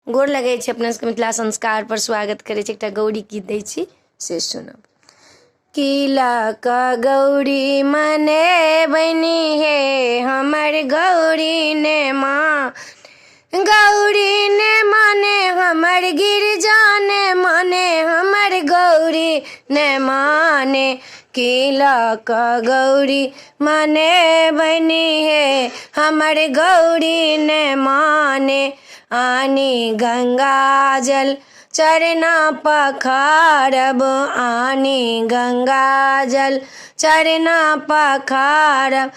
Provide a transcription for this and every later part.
गोर लगे अपना सबके मिथिला संस्कार पर स्वागत करे एक गौरी गीत दै छी से सुनब। किला का गौरी मने बनी है हमर गौरी ने माँ, गौरी ने माने हमर गिरजा ने माने हमर गौरी ने माने। किला का गौरी माने बनी है हमर गौरी ने माने। आनी गंगा जल चरना पखारब, आनी गंगा जल चरना पखारब।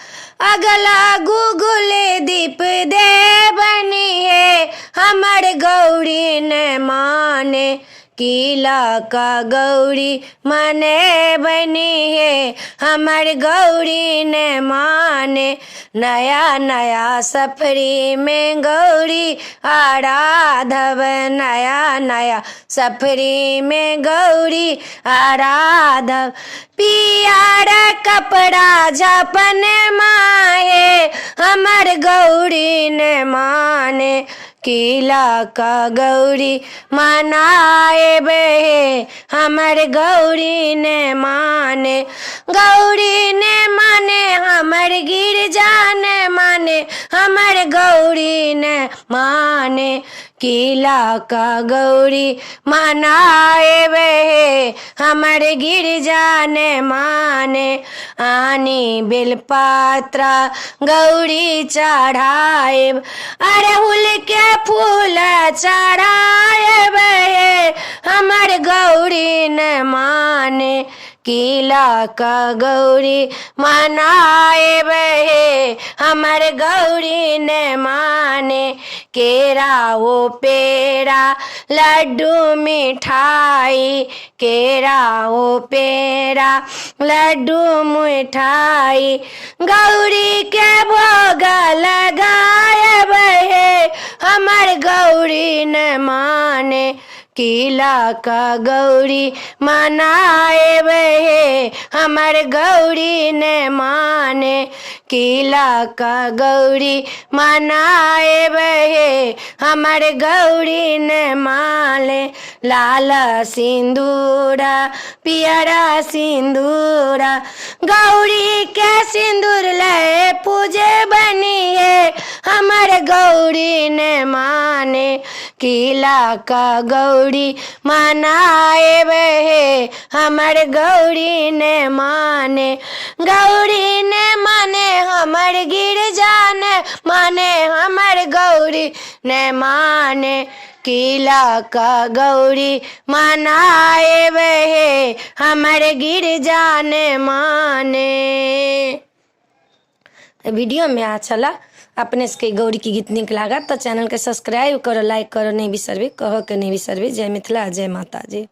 अगला गुगुले दीप दे बनी है हमर गौरी ने माने। किला का गौरी मने बनी है हमर गौरी ने माने। नया नया सफरी में गौरी आराधब, नया नया सफरी में गौरी आराधब। पियार कपड़ा झपन माहे हमर गौरी ने माने। किला का गौरी मनाए बहे हमर गौरी ने माने। गौरी ने माने हमर गिरजा ने माने हमर गौरी ने माने। किला का गौरी मनाए बहे हमर गिरजा ने माने। आनी बेलपात्रा गौरी चढ़ाएब, अड़हुल के फूल चढ़ाएब हमर गौरी ने माने। किला का गौरी मनाएब हमर गौरी ने माने। केरा वो पेड़ा लड्डू मिठाई, केरा वो पेड़ा लड्डू मिठाई। गौरी के भोग लगाएब हमर गौरी ने माने। किला का गौरी मनाएब हमर गौरी ने माने। किला का गौरी मनाएब हमर गौरी ने माने। लाल सिंदूरा पियरा सिंदूरा गौरी के सिंदूर ले पूजे बनी है हमर गौरी ने माने। किला का गौरी मनाएब हमर गौरी ने माने। गौरी ने माने हमर गिरजा ने माने हमर गौरी ने माने। किला का गौरी मनाएब हमर गिरजा ने माने। वीडियो में अच्छा ला अपने से गौरी की गीत निक लगा तो चैनल के सब्सक्राइब करो, लाइक करो नहीं बिसरबे, कहो के नहीं बिसरबे। जय मिथिला, जय माता जी।